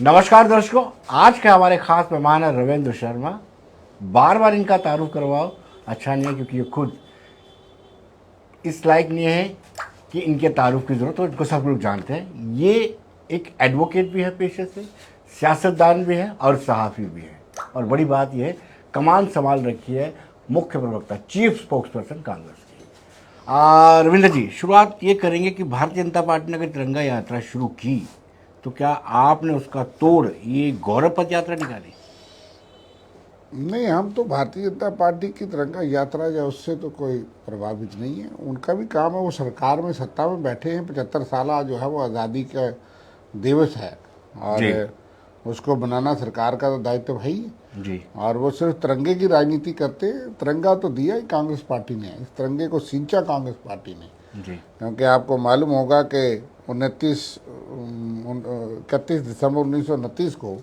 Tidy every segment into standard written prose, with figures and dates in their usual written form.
नमस्कार दर्शकों, आज के हमारे खास मेहमान है रविंद्र शर्मा। बार बार इनका तारुफ करवाओ अच्छा नहीं है, क्योंकि ये खुद इस लायक नहीं है कि इनके तारुफ की ज़रूरत हो। इनको सब लोग जानते हैं। ये एक एडवोकेट भी है पेशे से, सियासतदान भी है और सहाफ़ी भी है। और बड़ी बात यह है, कमान संभाल रखी है मुख्य प्रवक्ता, चीफ स्पोक्स पर्सन कांग्रेस की। रविंद्र जी, शुरुआत ये करेंगे कि भारतीय जनता पार्टी ने अगर तिरंगा यात्रा शुरू की तो क्या आपने उसका तोड़ ये गौरव पथ यात्रा निकाली? नहीं, हम तो भारतीय जनता पार्टी की तिरंगा यात्रा या उससे तो कोई प्रभावित नहीं है। उनका भी काम है, वो सरकार में सत्ता में बैठे हैं। 75 साल जो है वो आज़ादी का दिवस है और उसको बनाना सरकार का तो दायित्व है ही जी। और वो सिर्फ तिरंगे की राजनीति करते हैं। तिरंगा तो दिया ही कांग्रेस पार्टी ने, इस तिरंगे को सींचा कांग्रेस पार्टी ने जी। क्योंकि आपको मालूम होगा कि 31 दिसंबर 1929 को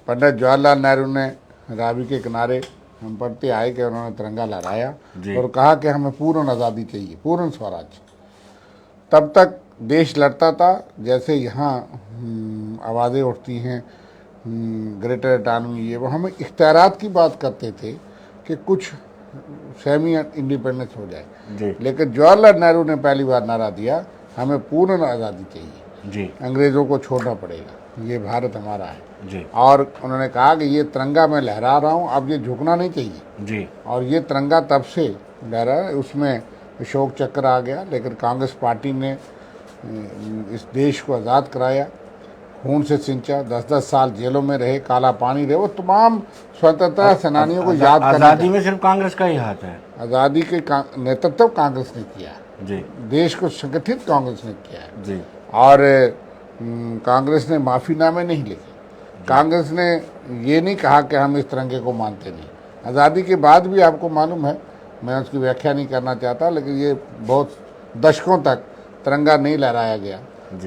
पंडित जवाहरलाल नेहरू ने रावी के किनारे हम पढ़ते आए कि उन्होंने तिरंगा लहराया और कहा कि हमें पूर्ण आज़ादी चाहिए, पूर्ण स्वराज। तब तक देश लड़ता था। जैसे यहाँ आवाज़ें उठती हैं ग्रेटर इटानमी, ये वो हम इख्तियारात की बात करते थे कि कुछ सेमी इंडिपेंडेंस हो जाए, लेकिन जवाहरलाल नेहरू ने पहली बार नारा दिया हमें पूर्ण आज़ादी चाहिए जी। अंग्रेज़ों को छोड़ना पड़ेगा, ये भारत हमारा है जी। और उन्होंने कहा कि ये तिरंगा मैं लहरा रहा हूँ, अब ये झुकना नहीं चाहिए जी। और ये तिरंगा तब से लहरा, उसमें अशोक चक्र आ गया। लेकिन कांग्रेस पार्टी ने इस देश को आज़ाद कराया, खून से सिंचा, 10-10 साल जेलों में रहे, काला पानी रहे, वो तमाम स्वतंत्रता सेनानियों को याद करना। आज़ादी में सिर्फ कांग्रेस का ही हाथ है। आज़ादी के नेतृत्व कांग्रेस ने किया जी। देश को संगठित कांग्रेस ने किया है जी। और कांग्रेस ने माफ़ीनामे नहीं लिखे। कांग्रेस ने ये नहीं कहा कि हम इस तिरंगे को मानते नहीं। आज़ादी के बाद भी आपको मालूम है, मैं उसकी व्याख्या नहीं करना चाहता, लेकिन ये बहुत दशकों तक तिरंगा नहीं लहराया गया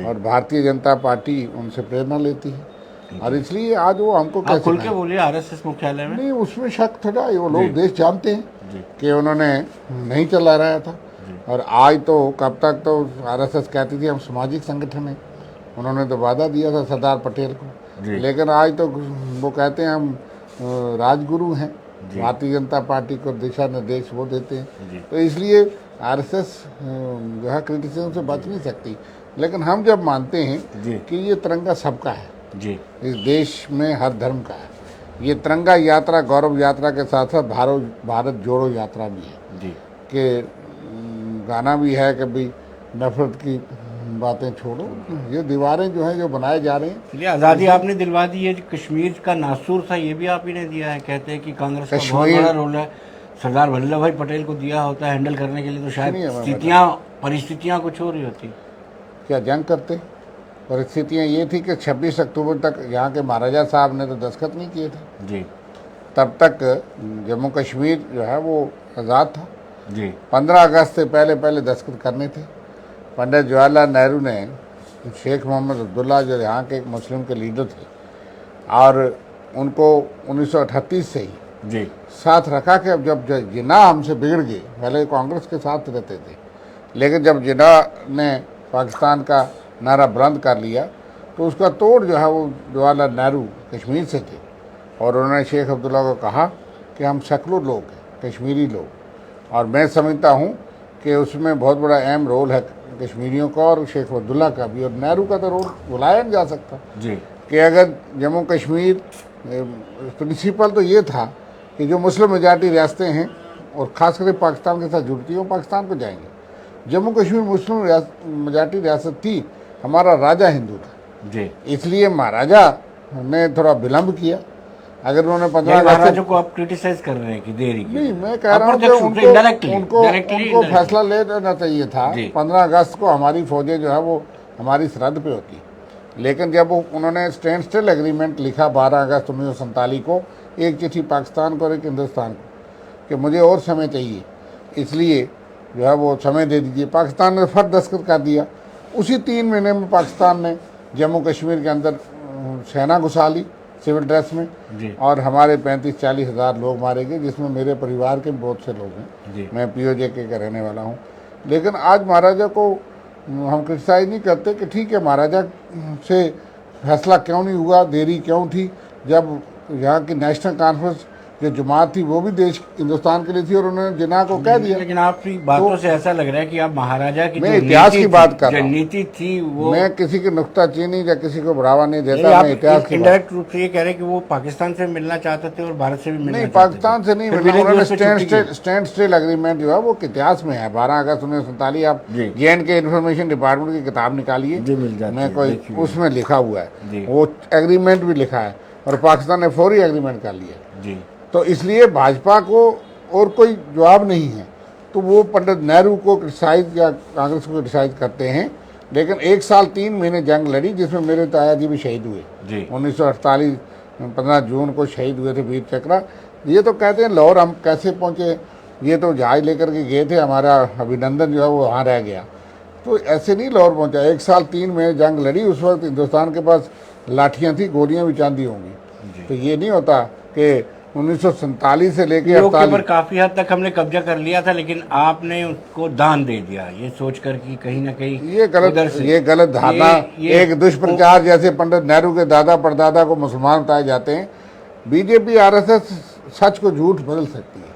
और भारतीय जनता पार्टी उनसे प्रेरणा लेती है और इसलिए आज वो हमको आप खुल के बोलिए आरएसएस मुख्यालय में। नहीं, उसमें शक थोड़ा, वो लोग देश जानते हैं कि उन्होंने नहीं चला रहा था और आज तो कब तक तो आरएसएस कहती थी हम सामाजिक संगठन हैं, उन्होंने तो वादा दिया था सरदार पटेल को, लेकिन आज तो वो कहते हैं हम राजगुरु हैं, भारतीय जनता पार्टी को दिशा निर्देश वो देते हैं। तो इसलिए आरएसएस जो है क्रिटिसिज्म से बच नहीं सकती। लेकिन हम जब मानते हैं कि ये तिरंगा सबका है जी, इस देश में हर धर्म का है, ये तिरंगा यात्रा गौरव यात्रा के साथ साथ भारत जोड़ो यात्रा भी है जी, कि गाना भी है कि भाई नफरत की बातें छोड़ो, ये दीवारें जो हैं जो बनाए जा रहे हैं। चलिए, आज़ादी आपने दिलवा दी है। कश्मीर का नासूर था, ये भी आप ही ने दिया है। कहते हैं कि कांग्रेस का बहुत बड़ा रोल है, सरदार वल्लभ भाई पटेल को दिया होता है हैंडल करने के लिए, तो शायद परिस्थितियाँ कुछ हो रही होती। क्या जंग करते? परिस्थितियाँ ये थी कि 26 अक्टूबर तक यहाँ के महाराजा साहब ने तो दस्तखत नहीं किए थे जी। तब तक जम्मू कश्मीर जो है वो आज़ाद था जी। 15 अगस्त से पहले दस्तखत करने थे। पंडित जवाहरलाल नेहरू ने शेख मोहम्मद अब्दुल्ला जो यहाँ के एक मुस्लिम के लीडर थे और उनको 1938 से ही साथ रखा कि अब जब जिन्ना हमसे बिगड़ गए, पहले कांग्रेस के साथ रहते थे, लेकिन जब जिन्ना ने पाकिस्तान का नारा बुलंद कर लिया तो उसका तोड़ जो है वो जवाहरलाल नेहरू कश्मीर से थे और उन्होंने शेख अब्दुल्ला को कहा कि हम सेकुलर लोग हैं, कश्मीरी लोग, और मैं समझता हूँ कि उसमें बहुत बड़ा अहम रोल है कश्मीरियों का और शेख अब्दुल्ला का भी, और नेहरू का तो रोल बुलाया नहीं जा सकता जी कि अगर जम्मू कश्मीर प्रिंसिपल तो ये था कि जो मुस्लिम मेजॉरिटी रियासतें हैं और ख़ास करके पाकिस्तान के साथ जुड़ती हैं वो पाकिस्तान को जाएंगे। जम्मू कश्मीर मुस्लिम मेजॉरिटी रियासत थी, हमारा राजा हिंदू था जी, इसलिए महाराजा ने थोड़ा विलम्ब किया। अगर उन्होंने 15 महाराजों को आप क्रिटिसाइज कर रहे हैं कि देरी की? नहीं, मैं कह रहा हूँ कि उनको फैसला ले लेना चाहिए था। 15 अगस्त को हमारी फौजें जो है वो हमारी सरहद पे होती, लेकिन जब उन्होंने स्टैंड स्टिल एग्रीमेंट लिखा 12 अगस्त 1947 को, एक चिट्ठी पाकिस्तान को और एक हिंदुस्तान को कि मुझे और समय चाहिए, इसलिए जो है वो समय दे दीजिए। पाकिस्तान ने फट दस्तखत कर दिया। उसी 3 महीने में पाकिस्तान ने जम्मू कश्मीर के अंदर सेना घुसा ली सिविल ड्रेस में और हमारे 35-40 हज़ार लोग मारे गए, जिसमें मेरे परिवार के बहुत से लोग हैं। मैं पीओजे के रहने वाला हूँ। लेकिन आज महाराजा को हम क्रिटिसाइज नहीं करते कि ठीक है, महाराजा से फैसला क्यों नहीं हुआ, देरी क्यों थी, जब यहाँ की नेशनल कॉन्फ्रेंस जो जमात थी वो भी देश हिंदुस्तान के लिए थी और उन्होंने जिन्ना को कह दिया। लेकिन आपकी बातों से ऐसा लग रहा है कि आप महाराजा की मैं जो इतिहास नीति की बात थी, कर रहा जो हूँ। नीति थी वो, मैं किसी की नुक्ताचीनी या किसी को बढ़ावा नहीं नहीं, देता, आप मैं इतिहास की बात। इनडायरेक्ट रूप से ये कह रहे हैं कि वो पाकिस्तान से मिलना चाहते थे और भारत से भी मिलना नहीं, चाहते पाकिस्तान थे। से नहीं फिर मिलना, मिले भी उन्होंने उस पे छुट्टी की। स्टैंड स्टिल एग्रीमेंट जो है वो इतिहास में है। 12 अगस्त 1947 आप जी। JN के इन्फॉर्मेशन डिपार्टमेंट की किताब निकालिए, जी, मिल जाती मैं है, कोई देखिए। उसमें लिखा हुआ जी। है, वो एग्रीमेंट भी लिखा है और पाकिस्तान ने फौरी एग्रीमेंट कर लिया। जी तो इसलिए भाजपा को और कोई जवाब नहीं है, तो वो पंडित नेहरू को क्रिटिसाइज या कांग्रेस को क्रिटिसाइज करते हैं। लेकिन 1 साल 3 महीने जंग लड़ी जिसमें मेरे ताया जी भी शहीद हुए। जी 1948 15 जून को शहीद हुए थे वीर चक्रा। ये तो कहते हैं लाहौर हम कैसे पहुँचे, ये तो जहाज लेकर के गए थे, हमारा अभिनंदन जो है वो वहाँ रह गया। तो ऐसे नहीं लाहौर पहुँचा, 1 साल 3 महीने जंग लड़ी। उस वक्त हिंदुस्तान के पास लाठियाँ थी, गोलियाँ भी चांदी होंगी। तो ये नहीं होता कि 1947 से लेके पीओके पर 48 काफी हद तक हमने कब्जा कर लिया था, लेकिन आपने उसको दान दे दिया, ये सोचकर कि कहीं ना कहीं ये उधर से ये गलत धारणा, ये एक दुष्प्रचार। जैसे पंडित नेहरू के दादा परदादा को मुसलमान बताए जाते हैं, बीजेपी RSS सच को झूठ बदल सकती है।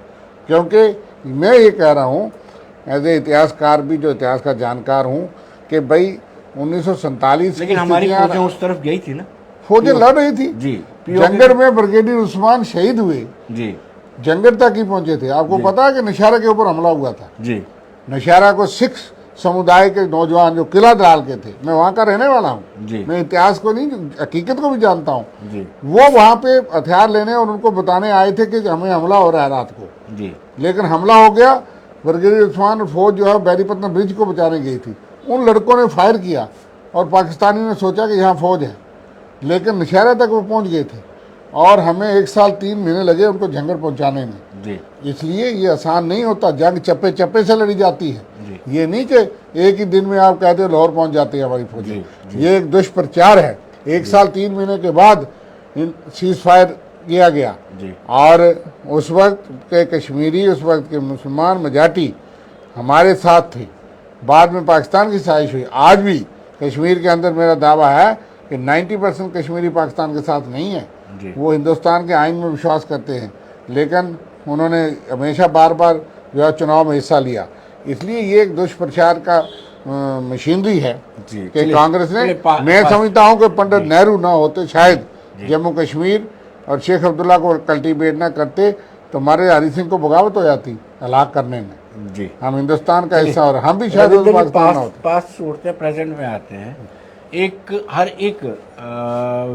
क्योंकि मैं ये कह रहा हूँ एज ए इतिहासकार भी, जो इतिहास का जानकार हूँ, कि भाई 1947 लेकिन हमारी फौजें उस तरफ गई थी ना। फौजें लड़ रही थी। जी जंगड़ में ब्रिगेडियर उस्मान शहीद हुए, जी जंगड़ तक ही पहुंचे थे। आपको पता है कि नशारा के ऊपर हमला हुआ था। जी नशारा को सिख समुदाय के नौजवान जो किला डाल के थे, मैं वहाँ का रहने वाला हूँ, जी मैं इतिहास को नहीं हकीकत को भी जानता हूँ, जी वो वहाँ पे हथियार लेने और उनको बताने आए थे कि हमें हमला हो रहा है रात को। जी लेकिन हमला हो गया, ब्रिगेडियर उस्मान और फौज जो है बैरीपत्तन ब्रिज को बचाने गई थी। उन लड़कों ने फायर किया और पाकिस्तानी ने सोचा कि यहाँ फौज है, लेकिन नशहरा तक वो पहुँच गए थे और हमें 1 साल 3 महीने लगे उनको जंगल पहुँचाने में। जी इसलिए ये आसान नहीं होता, जंग चप्पे चप्पे से लड़ी जाती है। जी ये नहीं कि एक ही दिन में आप कहते हो लाहौर पहुंच जाती है हमारी फौजें। जी, ये एक दुष्प्रचार है। 1 साल 3 महीने के बाद सीज फायर किया गया जी और उस वक्त के कश्मीरी, उस वक्त के मुसलमान मेजॉरिटी हमारे साथ थे। बाद में पाकिस्तान की साजिश हुई। आज भी कश्मीर के अंदर मेरा दावा है कि 90% कश्मीरी पाकिस्तान के साथ नहीं है। जी वो हिंदुस्तान के आइन में विश्वास करते हैं, लेकिन उन्होंने हमेशा बार बार जो है चुनाव में हिस्सा लिया। इसलिए ये एक दुष्प्रचार का मशीनरी है जी कि चलिए, कांग्रेस ने। चलिए, मैं समझता हूँ कि पंडित नेहरू ना होते, शायद जम्मू कश्मीर और शेख अब्दुल्ला को कल्टीवेट ना करते, तो हमारे हरी सिंह को बगावत हो जाती हलाक करने में। जी हम हिंदुस्तान का हिस्सा और हम भी शायद उस पाकिस्तान ना होते। पास उड़ते प्रेजेंट में आते हैं। हर एक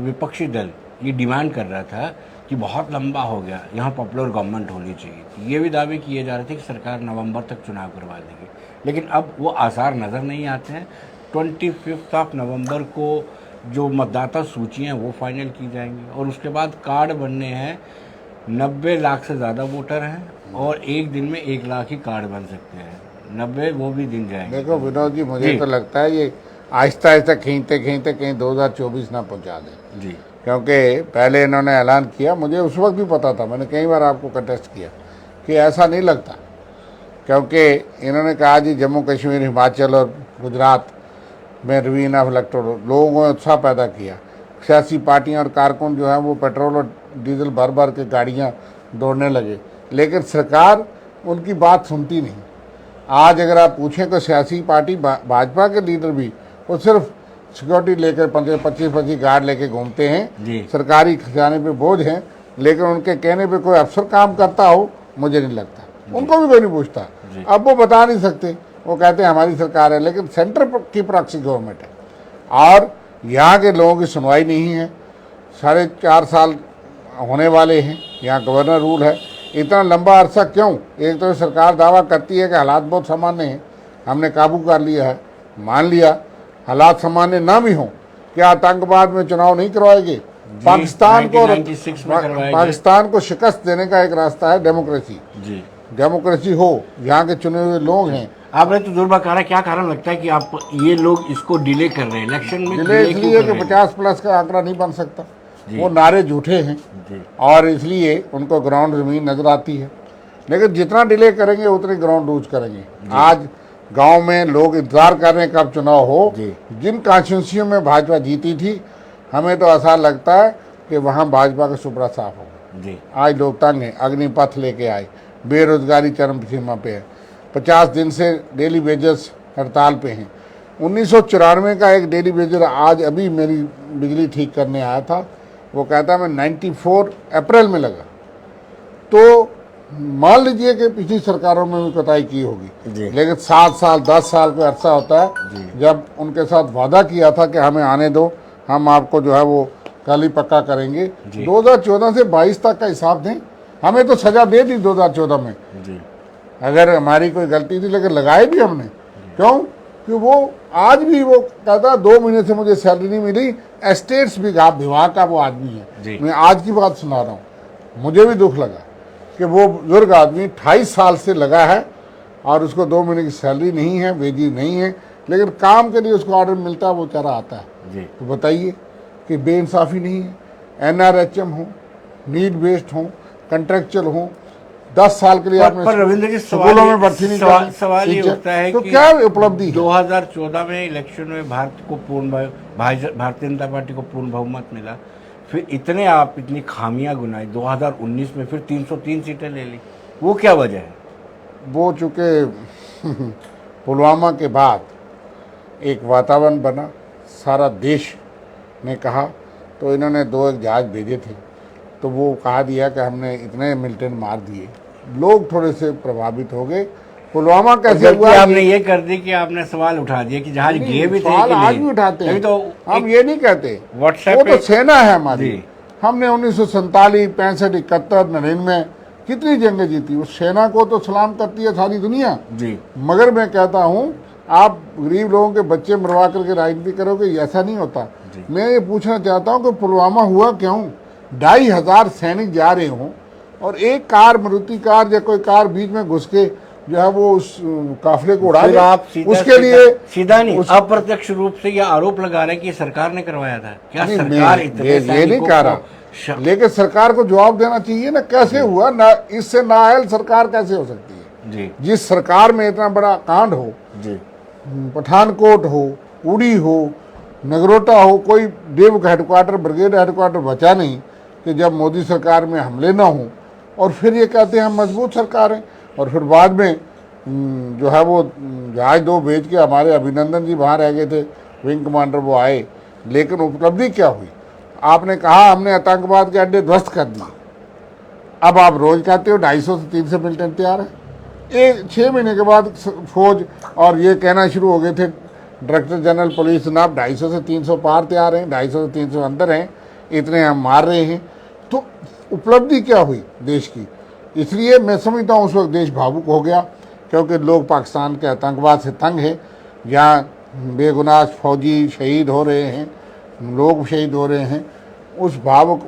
विपक्षी दल ये डिमांड कर रहा था कि बहुत लंबा हो गया, यहाँ पॉपुलर गवर्नमेंट होनी चाहिए थी। ये भी दावे किए जा रहे थे कि सरकार नवंबर तक चुनाव करवा देगी, लेकिन अब वो आसार नज़र नहीं आते हैं। 25 नवंबर को जो मतदाता सूचियाँ वो फाइनल की जाएंगी और उसके बाद कार्ड बनने हैं। 90 लाख से ज़्यादा वोटर हैं और एक दिन में 1 लाख ही कार्ड बन सकते हैं। 90 वो भी दिन जाएंगे। देखो विनोद जी, मुझे जी। तो लगता है ये आहिस्ता आहिस्ता खींचते खींचते कहीं 2024 ना पहुंचा दें। जी क्योंकि पहले इन्होंने ऐलान किया, मुझे उस वक्त भी पता था, मैंने कई बार आपको कंटेस्ट किया कि ऐसा नहीं लगता। क्योंकि इन्होंने कहा जी जम्मू कश्मीर, हिमाचल और गुजरात में रवीना ऑफ इलेक्टोरल, लोगों ने उत्साह पैदा किया। सियासी पार्टियां और कारकुन जो हैं वो पेट्रोल और डीजल भर भर के गाड़ियां दौड़ने लगे, लेकिन सरकार उनकी बात सुनती नहीं। आज अगर आप पूछें तो सियासी पार्टी भाजपा के लीडर भी वो सिर्फ सिक्योरिटी लेकर 25-25 गार्ड लेके घूमते हैं। जी सरकारी खजाने पे बोझ हैं, लेकिन उनके कहने पे कोई अफसर काम करता हो मुझे नहीं लगता। उनको भी कोई नहीं पूछता। अब वो बता नहीं सकते, वो कहते हैं हमारी सरकार है, लेकिन सेंटर की प्रॉक्सी गवर्नमेंट है और यहाँ के लोगों की सुनवाई नहीं है। 4.5 साल होने वाले हैं, यहाँ गवर्नर रूल है। इतना लंबा अरसा क्यों? एक तो सरकार दावा करती है कि हालात बहुत सामान्य हैं, हमने काबू कर लिया है। मान लिया हालात सामान्य ना भी हों, क्या आतंकवाद में चुनाव नहीं करवाएंगे? पाकिस्तान को 1996 में करवाएंगे। पाकिस्तान को शिकस्त देने का एक रास्ता है डेमोक्रेसी। जी डेमोक्रेसी हो, यहाँ के चुने हुए लोग हैं। आपने तो दुर्बा कहा, क्या कारण लगता है कि आप ये लोग इसको डिले कर रहे हैं इलेक्शन में? डिले क्यों इसलिए कर कि रहे हैं? 50+ का आंकड़ा नहीं बन सकता। जी। वो नारे झूठे हैं जी और इसलिए उनको ग्राउंड ज़मीन नज़र आती है। लेकिन जितना डिले करेंगे उतनी ग्राउंड लूज करेंगे। आज गांव में लोग इंतजार कर रहे हैं कब चुनाव हो। जी। जिन कॉन्स्टिट्यूंसियों में भाजपा जीती थी हमें तो ऐसा लगता है कि वहाँ भाजपा का सुपड़ा साफ होगा। जी आज लोग तंग हैं, अग्निपथ लेके आए, बेरोजगारी चरम सीमा पे है, 50 दिन से डेली वेजेस हड़ताल पे हैं। 1994 का एक डेली वेजर आज अभी मेरी बिजली ठीक करने आया था, वो कहता मैं 94 अप्रैल में लगा। तो मान लीजिए कि पिछली सरकारों में भी कटाई की होगी, जी। लेकिन 7 साल 10 साल का अरसा होता है जब उनके साथ वादा किया था कि हमें आने दो, हम आपको जो है वो कल ही पक्का करेंगे। 2014 से 22 तक का हिसाब दें, हमें तो सजा दे दी 2014 में जी अगर हमारी कोई गलती थी, लेकिन लगाए भी हमने। क्यों? कि वो आज भी वो कहता 2 महीने से मुझे सैलरी नहीं मिली, एस्टेट्स विभाग का वो आदमी है। मैं आज की बात सुना रहा हूँ, मुझे भी दुख लगा कि वो बुजुर्ग आदमी 28 साल से लगा है और उसको 2 महीने की सैलरी नहीं है, वेजी नहीं है, लेकिन काम के लिए उसको ऑर्डर मिलता है, वो बेचारा आता है। जी। तो बताइए कि बेइंसाफ़ी नहीं है। NRHM हो, नीड बेस्ड हो, कंट्रेक्चुअल हो, 10 साल के लिए आपने पर रविंद्र जी स्कूलों में भर्ती नहीं करनी, सवाल ये टीचर, उठता है तो कि क्या उपलब्धि है? 2014 में इलेक्शन में भारतीय जनता पार्टी को पूर्ण बहुमत मिला, फिर इतनी खामियां गुनाई, 2019 में फिर 303 सीटें ले ली, वो क्या वजह है? वो चूँकि पुलवामा के बाद एक वातावरण बना, सारा देश ने कहा, तो इन्होंने 2 एक जहाज भेजे थे, तो वो कहा दिया कि हमने इतने मिलिटेंट मार दिए, लोग थोड़े से प्रभावित हो गए। पुलवामा कैसे हुआ? आपने ये कर दी कि आपने सवाल उठा दिया कि जहाज गए भी थे सवाल कि आज नहीं? भी उठाते हैं, तो हम ये नहीं कहते। व्हाट्सएप वो पे तो सेना है हमारी। जी। हमने 1947, 65, 71, 99 कितनी जंगें जीती, उस सेना को तो सलाम करती है सारी दुनिया। जी मगर मैं कहता हूँ, आप गरीब लोगों के बच्चे मरवा करके राजनीति करोगे, ऐसा नहीं होता। मैं ये पूछना चाहता हूँ कि पुलवामा हुआ क्यों? 2500 सैनिक जा रहे हों और एक कार, मारुति कार या कोई कार बीच में घुस के जो है वो उस काफिले को उड़ा दे, आप उसके लिए सीधा नहीं, अप्रत्यक्ष रूप से यह आरोप लगा रहे हैं कि सरकार ने करवाया था। क्या सरकार ये नहीं कह रहा, लेकिन सरकार को जवाब देना चाहिए ना, कैसे हुआ ना, इससे नाअहल सरकार कैसे हो सकती है? जी। जिस सरकार में इतना बड़ा कांड हो, जी। पठानकोट हो, उड़ी हो, नगरोटा हो, कोई देव हेडक्वार्टर, ब्रिगेड हेडक्वार्टर बचा नहीं कि जब मोदी सरकार में हमले ना हो, और फिर ये कहते हैं हम मजबूत सरकार हैं, और फिर बाद में जो है वो जहाज 2 भेज के हमारे अभिनंदन जी वहाँ रह गए थे, विंग कमांडर, वो आए, लेकिन उपलब्धि क्या हुई? आपने कहा हमने आतंकवाद के अड्डे ध्वस्त कर दिए, अब आप रोज कहते हो 250 से 300 मिलिटेंट तैयार है। 6 महीने के बाद फौज और ये कहना शुरू हो गए थे डायरेक्टर जनरल पुलिस, जनाब 250 से 300 पार तैयार हैं, 250 से 300 अंदर हैं, इतने हम मार रहे हैं। तो उपलब्धि क्या हुई देश की? इसलिए मैं समझता हूँ उस वक्त देश भावुक हो गया, क्योंकि लोग पाकिस्तान के आतंकवाद से तंग हैं, जहाँ बेगुनाह फौजी शहीद हो रहे हैं, लोग शहीद हो रहे हैं। उस भावुक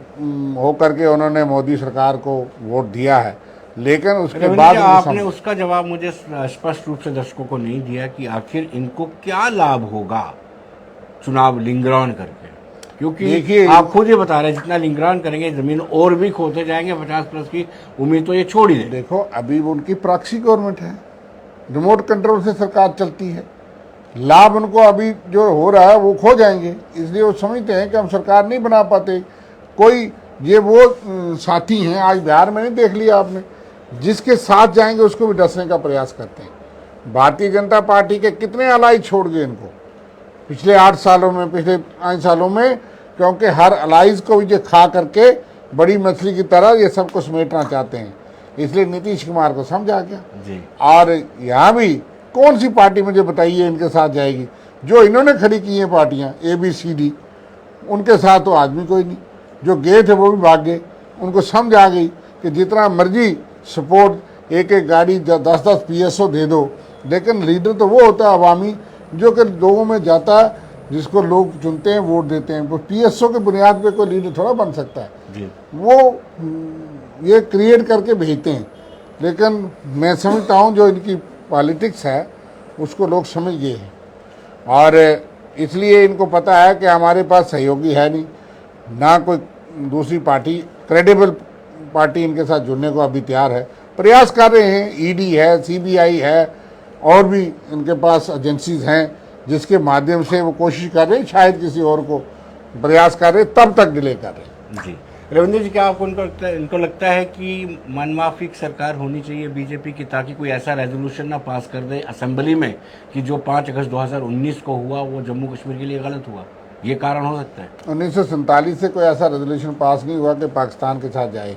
होकर के उन्होंने मोदी सरकार को वोट दिया है, लेकिन उसके बाद आपने उसका जवाब मुझे स्पष्ट रूप से दर्शकों को नहीं दिया कि आखिर इनको क्या लाभ होगा चुनाव लिंगरान करके, क्योंकि देखिए आप खुद ही बता रहे हैं जितना लिंगरान करेंगे जमीन और भी खोते जाएंगे, 50+ की उम्मीद तो ये छोड़ ही दे। देखो अभी उनकी प्रॉक्सी गवर्नमेंट है, रिमोट कंट्रोल से सरकार चलती है, लाभ उनको अभी जो हो रहा है वो खो जाएंगे, इसलिए वो समझते हैं कि हम सरकार नहीं बना पाते। कोई ये वो साथी हैं, आज बिहार में नहीं देख लिया आपने, जिसके साथ जाएंगे उसको भी डसने का प्रयास करते हैं। भारतीय जनता पार्टी के कितने अलाई छोड़ गए इनको पिछले 8 सालों में, पिछले 5 सालों में, क्योंकि हर अलाइज को ये खा करके बड़ी मछली की तरह ये सब कुछ समेटना चाहते हैं, इसलिए नीतीश कुमार को समझ आ गया जी। और यहाँ भी कौन सी पार्टी मुझे बताइए इनके साथ जाएगी? जो इन्होंने खड़ी की हैं पार्टियाँ ABCD, उनके साथ तो आदमी कोई नहीं, जो गए थे वो भी भाग गए। उनको समझ आ गई कि जितना मर्जी सपोर्ट, एक एक गाड़ी 10-10 PSO दे दो, लेकिन लीडर तो वो होता है अवामी, जो कि लोगों में जाता है, जिसको लोग चुनते हैं, वोट देते हैं। वो PSO के बुनियाद पे कोई लीडर थोड़ा बन सकता है जी। वो ये क्रिएट करके भेजते हैं, लेकिन मैं समझता हूँ जो इनकी पॉलिटिक्स है उसको लोग समझ गए हैं, और इसलिए इनको पता है कि हमारे पास सहयोगी है नहीं, ना कोई दूसरी पार्टी क्रेडिबल पार्टी इनके साथ जुड़ने को अभी तैयार है। प्रयास कर रहे हैं, ED है, CBI है, और भी इनके पास एजेंसीज हैं जिसके माध्यम से वो कोशिश कर रहे हैं शायद किसी और को प्रयास कर रहे, तब तक डिले कर रहे। जी रविंद्र जी, क्या आपको इनको लगता है कि मनमाफी की सरकार होनी चाहिए बीजेपी की, ताकि कोई ऐसा रेजोल्यूशन ना पास कर दे असेंबली में कि जो 5 अगस्त 2019 को हुआ वो जम्मू कश्मीर के लिए गलत हुआ? ये कारण हो सकता है। 1947 से कोई ऐसा रेजोल्यूशन पास नहीं हुआ कि पाकिस्तान के साथ जाए।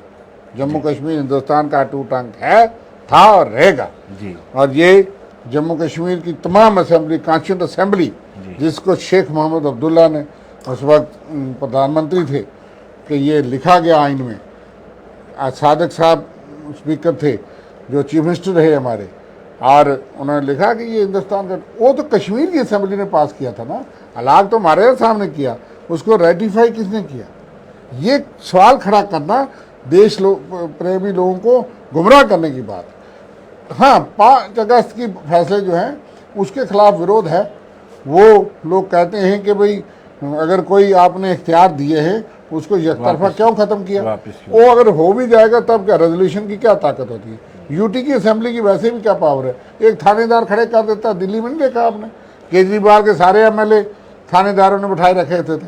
जम्मू कश्मीर हिंदुस्तान का अटूट अंग है, था और रहेगा। जी। और ये जम्मू कश्मीर की तमाम असेंबली, कॉन्स्टिट्यूंट असेंबली, जिसको शेख मोहम्मद अब्दुल्ला ने उस वक्त प्रधानमंत्री थे, कि ये लिखा गया आइन में। सादक साहब स्पीकर थे, जो चीफ मिनिस्टर रहे हमारे, और उन्होंने लिखा कि ये हिंदुस्तान का, वो तो कश्मीर की असेंबली ने पास किया था ना, अलाग तो हमारे सामने किया, उसको रेटिफाई किसने किया? ये सवाल खड़ा करना देश प्रेमी लोगों को गुमराह करने की बात। हाँ, 5 अगस्त की फैसले जो हैं उसके खिलाफ विरोध है। वो लोग कहते हैं कि भाई अगर कोई आपने इख्तियार दिए हैं उसको एकतरफा क्यों ख़त्म किया? वो अगर हो भी जाएगा तब क्या, रेजोल्यूशन की क्या ताकत होती है? यूटी की असेंबली की वैसे भी क्या पावर है? एक थानेदार खड़े कर देता। दिल्ली में नहीं देखा आपने, केजरीवाल के सारे एमएलए थानेदारों ने बिठाए रखे थे।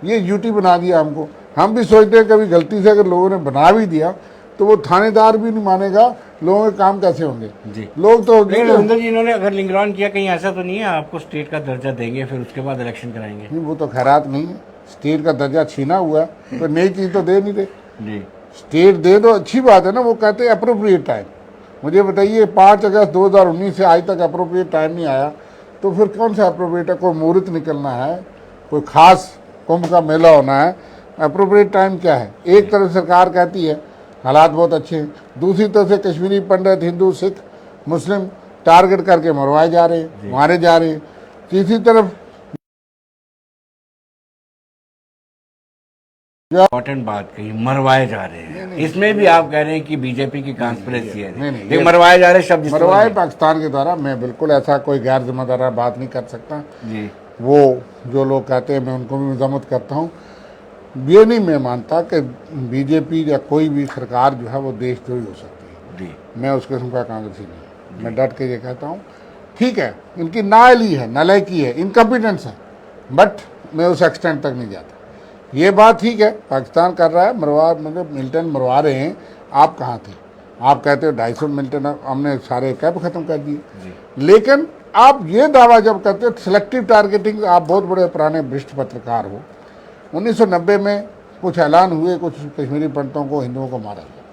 ये यूटी बना दिया हमको। हम भी सोचते हैं कभी गलती से अगर लोगों ने बना भी दिया तो वो थानेदार भी नहीं मानेगा, लोगों के काम कैसे होंगे? जी। लोग तो रविंद्र जी, इन्होंने अगर लिंगरान किया, कहीं ऐसा तो नहीं है आपको स्टेट का दर्जा देंगे फिर उसके बाद इलेक्शन कराएंगे? नहीं, वो तो खैरात नहीं है। स्टेट का दर्जा छीना हुआ है तो नई चीज़ तो दे नहीं दे। जी। स्टेट दे दो, अच्छी बात है ना। वो कहते हैं अप्रोप्रिएट टाइम। मुझे बताइए, 5 अगस्त 2019 से आज तक अप्रोप्रिएट टाइम नहीं आया, तो फिर कौन सा अप्रोप्रिएट है? कोई मुहूर्त निकलना है, कोई खास कुंभ का मेला होना है, अप्रोप्रिएट टाइम क्या है? एक तरफ सरकार कहती है हालात बहुत अच्छे हैं, दूसरी तरफ से कश्मीरी पंडित, हिंदू, सिख, मुस्लिम टारगेट करके मरवाए जा रहे हैं, मारे जा रहे हैं। तीसरी तरफ इम्पोर्टेंट बात कही, मरवाए जा रहे हैं। इसमें भी आप कह रहे हैं कि बीजेपी की कॉन्स्पिरेसी है। नहीं, मरवाए जा रहे शब्द मरवाए पाकिस्तान के द्वारा। मैं बिल्कुल ऐसा कोई गैर जिम्मेदार बात नहीं कर सकता जी। वो जो लोग कहते हैं मैं उनको भी मजम्मत करता हूँ। ये नहीं मैं मानता कि बीजेपी या कोई भी सरकार जो है वो देशद्रोही हो सकती है जी। मैं उस किस्म का कांग्रेसी नहीं। मैं डट के ये कहता हूँ, ठीक है इनकी नाअहली है, नालायकी है, इनकम्पिटेंस है, बट मैं उस एक्सटेंट तक नहीं जाता। ये बात ठीक है, पाकिस्तान कर रहा है, मरवा, मतलब मिलिटेंट मरवा रहे हैं। आप कहाँ थे? आप कहते हो 250 मिलिटेंट हमने सारे कैंप खत्म कर दिए। लेकिन आप ये दावा जब करते हो सिलेक्टिव टारगेटिंग, आप बहुत बड़े पुराने भ्रष्ट पत्रकार हो। 1990 में कुछ ऐलान हुए, कुछ कश्मीरी पंडितों को, हिंदुओं को मारा गया,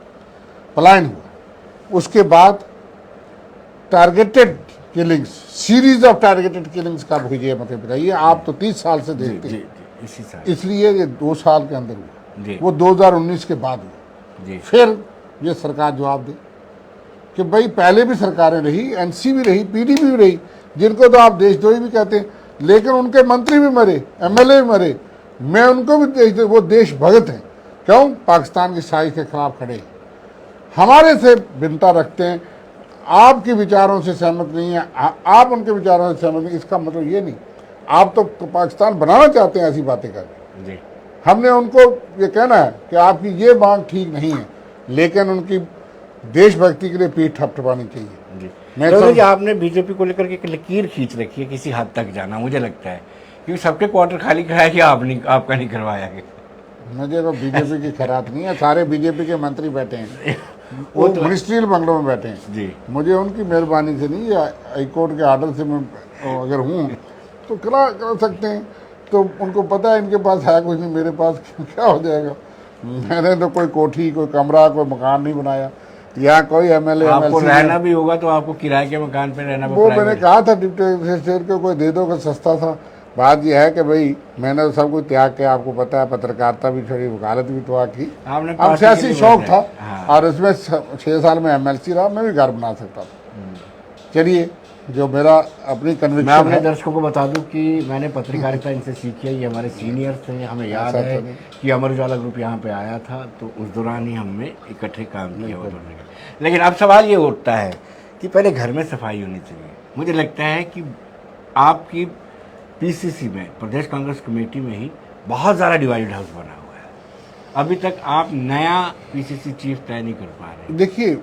पलायन हुआ। उसके बाद targeted killings, series of targeted killings कब हुई है मुझे बताइए? आप तो 30 साल से देखते हैं, इसी साल। इसलिए ये 2 साल के अंदर हुआ, जी। वो 2019 के बाद हुआ। जी। फिर ये सरकार जवाब दे कि भाई पहले भी सरकारें रही, एनसी भी रही, पीडीपी भी रही, जिनको तो आप देशद्रोही भी कहते हैं, लेकिन उनके मंत्री भी मरे, एमएलए भी मरे। मैं उनको भी वो देशभक्त हैं। क्यों? पाकिस्तान की साजिश के खिलाफ खड़े हैं, हमारे से भिन्नता रखते हैं, आपके विचारों से सहमत नहीं है, आप उनके विचारों से सहमत नहीं। इसका मतलब ये नहीं आप तो पाकिस्तान बनाना चाहते हैं ऐसी बातें करके। जी। हमने उनको ये कहना है कि आपकी ये मांग ठीक नहीं है, लेकिन उनकी देशभक्ति के लिए पीठ थपथपानी चाहिए। जी। मैं आपने बीजेपी को लेकर के एक लकीर खींच रखी है, किसी हद तक जाना मुझे लगता है, क्योंकि सबके क्वार्टर खाली कराया कि आपका नहीं करवाया गया। मुझे तो बीजेपी की खैरात नहीं है, सारे बीजेपी के मंत्री बैठे हैं, वो तो मिनिस्ट्रियल बंगलों में बैठे हैं। जी। मुझे उनकी मेहरबानी से नहीं, या हाईकोर्ट के आर्डर से मैं अगर हूँ तो करा सकते हैं। तो उनको पता है इनके पास है कुछ नहीं, मेरे पास क्या हो जाएगा? मैंने तो कोई कोठी, कोई कमरा, कोई मकान नहीं बनाया। यहाँ कोई एमएलए आपको रहना भी होगा तो आपको किराए के मकान पे रहना। वो मैंने कहा था डिप्टी सेक्रेटरी को, कोई दे दो, कोई सस्ता था। बात यह है कि भाई मैंने तो सब कुछ त्याग के, आपको पता है पत्रकारिता भी छोड़ी, वकालत भी तो की, अब सियासी शौक था। हाँ। और उसमें 6 साल में एमएलसी रहा, मैं भी घर बना सकता था। चलिए, जो मेरा अपनी कन्विक्शन, मैं अपने दर्शकों को बता दूं कि मैंने पत्रकारिता इनसे सीखी है। ये हमारे सीनियर्स थे, हमें याद है कि अमर उजाला ग्रुप यहाँ पे आया था, तो उस दौरान ही हमने इकट्ठे काम किया हुआ। लेकिन अब सवाल ये उठता है कि पहले घर में सफाई होनी चाहिए। मुझे लगता है कि आपकी पीसीसी में, प्रदेश कांग्रेस कमेटी में ही बहुत ज़्यादा डिवाइडेड हाउस बना हुआ है। अभी तक आप नया पीसीसी चीफ तय नहीं कर पा रहे। देखिए,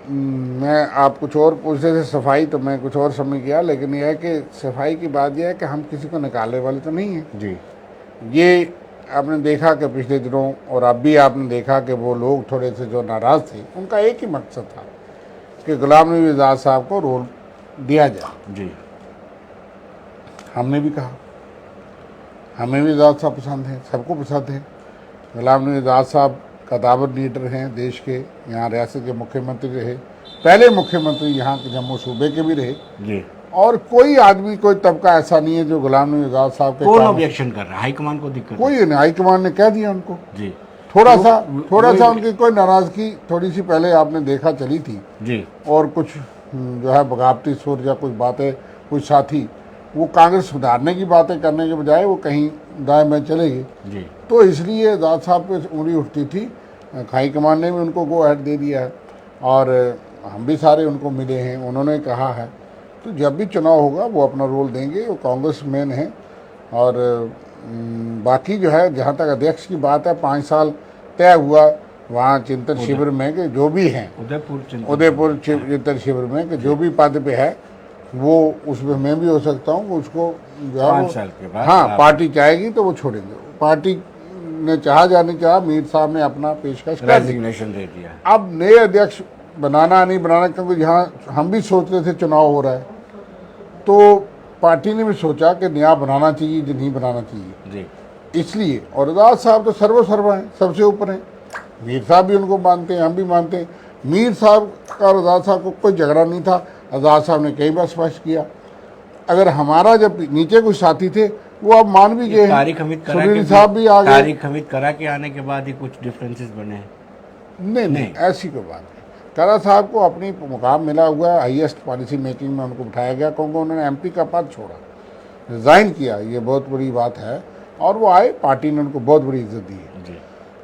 मैं आप कुछ और पूछ रहे थे सफाई, तो मैं कुछ और समझ गया, लेकिन यह है कि सफाई की बात यह है कि हम किसी को निकालने वाले तो नहीं हैं। जी। ये आपने देखा कि पिछले दिनों और अब भी आपने देखा कि वो लोग थोड़े से जो नाराज़ थे, उनका एक ही मकसद था कि गुलाम नबी आज़ाद साहब को रोल दिया जाए। जी। हमने भी कहा, हमें भी आज़ाद साहब पसंद हैं, सबको पसंद है। गुलाम नबी आज़ाद साहब कदावर लीडर हैं देश के, यहाँ रियासत के मुख्यमंत्री रहे, पहले मुख्यमंत्री यहाँ के जम्मू सूबे के भी रहे। जी। और कोई आदमी, कोई तबका ऐसा नहीं है जो गुलाम नबी आज़ाद साहब के कौन काम- ऑब्जेक्शन कर रहा है? हाईकमान को दिक्कत है? कोई नहीं, हाईकमान ने कह दिया उनको। जी। थोड़ा वो- सा उनकी कोई नाराजगी थोड़ी सी पहले आपने देखा चली थी, जी। और कुछ जो है बगावती सुर या कुछ बातें, कुछ साथी वो कांग्रेस सुधारने की बातें करने के बजाय वो कहीं दाएं बाएं चले गए। जी। तो इसलिए आज़ाद साहब पे उंगली उठती थी। हाईकमान ने भी उनको गो अहेड दे दिया है, और हम भी सारे उनको मिले हैं, उन्होंने कहा है। तो जब भी चुनाव होगा वो अपना रोल देंगे, वो कांग्रेस मैन है। और बाकी जो है, जहाँ तक अध्यक्ष की बात है, 5 साल तय हुआ वहाँ चिंतन शिविर में कि जो भी हैं उदयपुर चिंतन शिविर में कि जो भी पद पे है वो उसमें मैं भी हो सकता हूँ, उसको जो है 5 साल के बाद हाँ पार्टी चाहेगी तो वो छोड़ेंगे। पार्टी ने चाहा जाने चाहा, मीर साहब ने अपना पेशकश कर दी। रेजिग्नेशन दे दिया। अब नए अध्यक्ष बनाना नहीं बनाना, क्योंकि यहाँ हम भी सोच रहे थे चुनाव हो रहा है, तो पार्टी ने भी सोचा कि नया बनाना चाहिए, जो नहीं बनाना चाहिए। जी। इसलिए, और आज़ाद साहब तो सर्वसर्वा हैं, सबसे ऊपर हैं। मीर साहब भी उनको मानते हैं, हम भी मानते हैं। मीर साहब का और आज़ाद साहब को कोई झगड़ा नहीं था। आज़ाद साहब ने कई बार स्पष्ट किया। अगर हमारा जब नीचे कुछ साथी थे वो अब मान भी गए हैं। तारिक हमीद करा सुनील के साहब भी आ गए। तारिक हमीद करा के आने के बाद ही कुछ डिफरेंसेस बने हैं। नहीं, ऐसी कोई बात नहीं। करा साहब को अपनी मुकाम मिला हुआ है, हाईएस्ट पॉलिसी मेकिंग में उनको बिठाया गया, क्योंकि उन्होंने एमपी का पद छोड़ा, रिजाइन किया, ये बहुत बड़ी बात है। और वो आए, पार्टी ने उनको बहुत बड़ी इज्जत दी है। जी।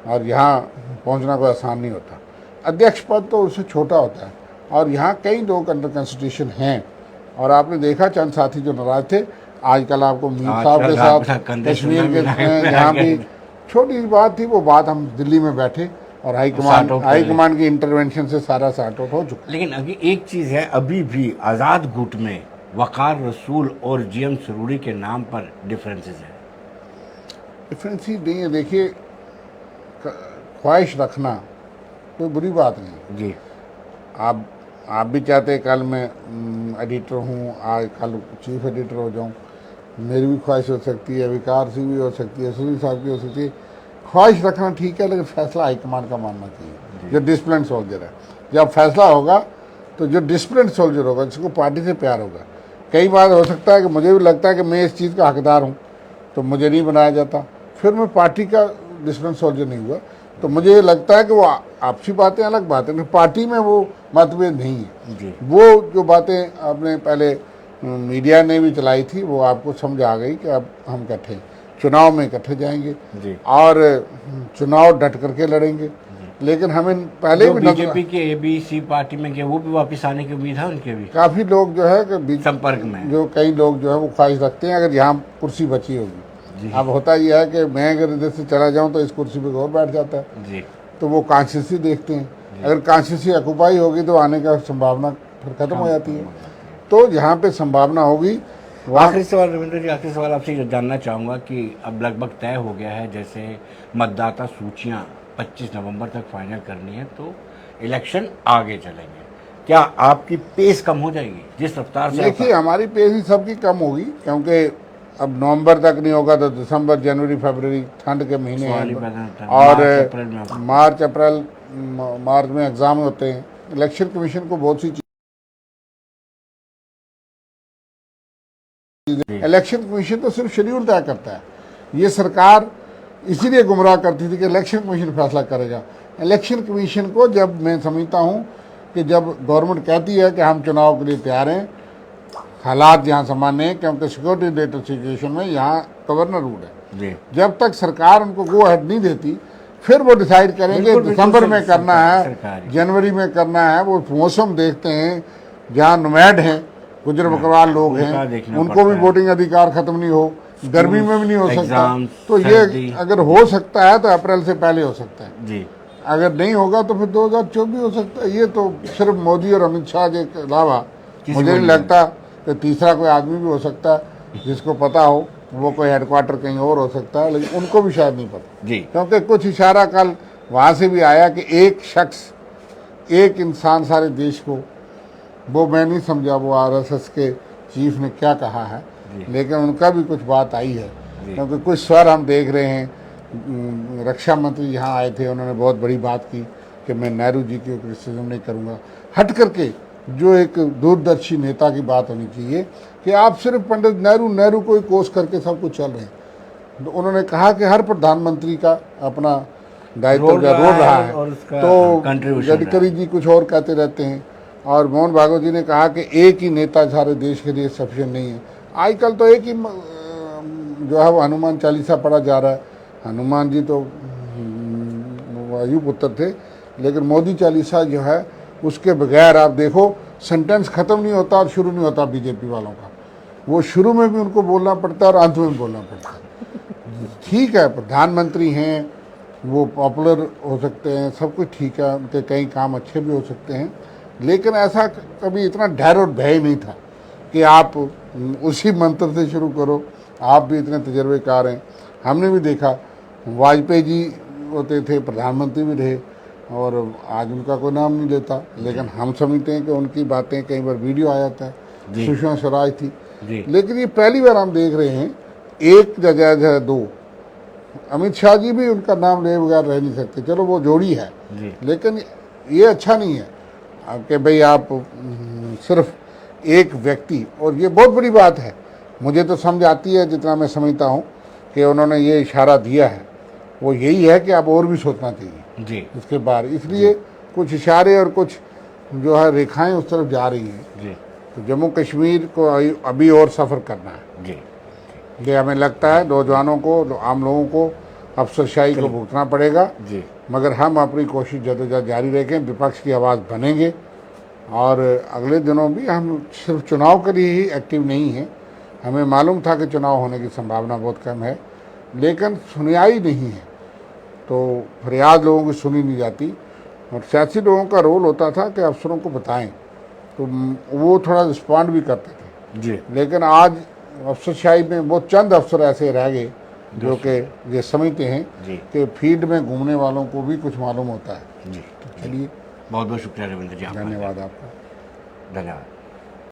और यहाँ पहुँचना कोई आसान नहीं होता। अध्यक्ष पद तो उससे छोटा होता है, और यहाँ कई लोग अंडर कॉन्स्टिट्यूशन हैं। और आपने देखा चंद साथी जो नाराज थे, आजकल आपको मीर साहब के साथ कश्मीर के जहाँ भी छोटी बात थी, वो बात हम दिल्ली में बैठे और हाईकमान की इंटरवेंशन से सारा सॉर्ट आउट हो चुका। लेकिन अभी एक चीज़ है, अभी भी आज़ाद गुट में वकार रसूल और जीएम सरूरी के नाम पर डिफरेंसेस है। डिफरेंस ही नहीं है। देखिए, ख्वाहिश रखना कोई बुरी बात नहीं। जी। आप भी चाहते कल मैं एडिटर हूँ, आज कल चीफ एडिटर हो जाऊँ, मेरी भी ख्वाहिश हो सकती है, विकार सिंह भी हो सकती है, सुनील साहब की हो सकती है। ख्वाहिश रखना ठीक है, लेकिन फैसला हाईकमान का मानना चाहिए, जो डिसिप्लिन सोल्जर है। जब फैसला होगा तो जो डिसिप्लिन सोल्जर होगा, जिसको पार्टी से प्यार होगा। कई बार हो सकता है कि मुझे भी लगता है कि मैं इस चीज़ का हकदार हूँ, तो मुझे नहीं बनाया जाता, फिर मैं पार्टी का डिसिप्लिन सोल्जर नहीं हुआ। तो मुझे ये लगता है कि वो आपसी बातें अलग बातें, लेकिन पार्टी में वो मतभेद नहीं है। जी। वो जो बातें आपने पहले मीडिया ने भी चलाई थी, वो आपको समझ आ गई कि अब हम इकट्ठे चुनाव में इकट्ठे जाएंगे। जी। और चुनाव डट करके लड़ेंगे। लेकिन हमें पहले भी बीजेपी के एबीसी पार्टी में गए, वो भी वापस आने की उम्मीद है उनके भी काफ़ी लोग जो है कि संपर्क में, जो कई लोग जो है वो ख्वाहिश रखते हैं अगर यहाँ कुर्सी बची होगी। अब होता यह है कि मैं अगर इधर से चला जाऊँ तो इस कुर्सी पे और बैठ जाता है। जी। तो वो कॉन्स्टिट्यूंसी देखते हैं, अगर कॉन्स्टिट्यूंसी ऑक्युपाई होगी तो आने का संभावना फिर खत्म हो जाती है। तो जहाँ पे संभावना होगी। आखिरी सवाल रविंद्र जी, आखिरी सवाल आपसे जानना चाहूँगा कि अब लगभग तय हो गया है, जैसे मतदाता सूचियाँ 25 नवंबर तक फाइनल करनी है, तो इलेक्शन आगे चलेंगे, क्या आपकी पेस कम हो जाएगी जिस रफ्तार से? देखिए, हमारी पेस ही सबकी कम होगी, क्योंकि अब नवंबर तक नहीं होगा तो दिसंबर, जनवरी, फरवरी ठंड के महीने हैं, और मार्च में एग्ज़ाम होते हैं। इलेक्शन कमीशन को बहुत सी चीज़, इलेक्शन कमीशन तो सिर्फ शेड्यूल तय करता है। ये सरकार इसीलिए गुमराह करती थी कि इलेक्शन कमीशन फैसला करेगा। इलेक्शन कमीशन को, जब मैं समझता हूँ कि जब गवर्नमेंट कहती है कि हम चुनाव के लिए तैयार हैं, हालात यहाँ सामान्य है, क्योंकि सिक्योरिटी रिलेटेड सिचुएशन में यहाँ गवर्नर रूल है। जब तक सरकार उनको गो अहेड नहीं देती, फिर वो डिसाइड करेंगे दिसंबर में करना है, जनवरी में करना है। वो मौसम देखते हैं, जहाँ नुमैड हैं, गुजर बकरवाल लोग हैं, उनको भी वोटिंग अधिकार खत्म नहीं हो, गर्मी में भी नहीं हो सकता। तो ये अगर हो सकता है तो अप्रैल से पहले हो सकता है जी। अगर नहीं होगा तो फिर 2024 हो सकता है। ये तो सिर्फ मोदी और अमित शाह के अलावा मुझे नहीं लगता कि तीसरा कोई आदमी भी हो सकता है जिसको पता हो वो कोई हेडक्वार्टर कहीं और हो सकता है, लेकिन उनको भी शायद नहीं पता, जी क्योंकि कुछ इशारा कल वहाँ से भी आया कि एक शख्स, एक इंसान सारे देश को, वो मैं नहीं समझा वो आरएसएस के चीफ ने क्या कहा है, लेकिन उनका भी कुछ बात आई है, क्योंकि कुछ स्वर हम देख रहे हैं। रक्षा मंत्री यहाँ आए थे, उन्होंने बहुत बड़ी बात की कि मैं नेहरू जी की क्रिटिसिज्म नहीं करूँगा, हट करके जो एक दूरदर्शी नेता की बात होनी चाहिए कि आप सिर्फ पंडित नेहरू को ही कोस करके सब कुछ चल रहे हैं। तो उन्होंने कहा कि हर प्रधानमंत्री का अपना दायित्व रोल रहा है, और उसका तो contribution गडकरी जी कुछ और कहते रहते हैं, और मोहन भागवत जी ने कहा कि एक ही नेता सारे देश के लिए सफिशिएंट नहीं है। आजकल तो एक ही जो है वो हनुमान चालीसा पढ़ा जा रहा है। हनुमान जी तो वायु पुत्र थे, लेकिन मोदी चालीसा जो है उसके बगैर आप देखो सेंटेंस खत्म नहीं होता और शुरू नहीं होता बीजेपी वालों का। वो शुरू में भी उनको बोलना पड़ता है और अंत में भी बोलना पड़ता है। ठीक है, प्रधानमंत्री हैं, वो पॉपुलर हो सकते हैं, सब कुछ ठीक है, उनके कई काम अच्छे भी हो सकते हैं, लेकिन ऐसा कभी इतना डर और भय नहीं था कि आप उसी मंत्र से शुरू करो। आप भी इतने तजर्बेकार हैं, हमने भी देखा वाजपेयी जी होते थे, प्रधानमंत्री भी रहे, और आज उनका कोई नाम नहीं लेता, लेकिन हम समझते हैं कि उनकी बातें कई बार वीडियो आ जाता है। सुषमा स्वराज थी, लेकिन ये पहली बार हम देख रहे हैं एक जगह दो। अमित शाह जी भी उनका नाम ले बगैर रह नहीं सकते, चलो वो जोड़ी है, लेकिन ये अच्छा नहीं है कि भाई आप सिर्फ एक व्यक्ति, और ये बहुत बड़ी बात है। मुझे तो समझ आती है, जितना मैं समझता हूँ कि उन्होंने ये इशारा दिया है वो यही है कि अब और भी सोचना चाहिए जी इसके बारे, इसलिए कुछ इशारे और कुछ जो है रेखाएं उस तरफ जा रही हैं जी। तो जम्मू कश्मीर को अभी और सफ़र करना है जी ये हमें लगता है। नौजवानों को, आम लोगों को अफसरशाही को भुगतना पड़ेगा जी, मगर हम अपनी कोशिश जदोजहद जारी रखें, विपक्ष की आवाज़ बनेंगे, और अगले दिनों भी हम सिर्फ चुनाव के लिए ही एक्टिव नहीं हैं। हमें मालूम था कि चुनाव होने की संभावना बहुत कम है, लेकिन सुनवाई नहीं है, तो फरियाद लोगों की सुनी नहीं जाती, और सियासी लोगों का रोल होता था कि अफसरों को बताएं, तो वो थोड़ा रिस्पॉन्ड भी करते थे जी। लेकिन आज अफसरशाही में वो चंद अफसर ऐसे रह गए जो कि ये समझते हैं कि फील्ड में घूमने वालों को भी कुछ मालूम होता है। जी, चलिए, बहुत बहुत शुक्रिया रविंद्र जी, धन्यवाद आपका। धन्यवाद।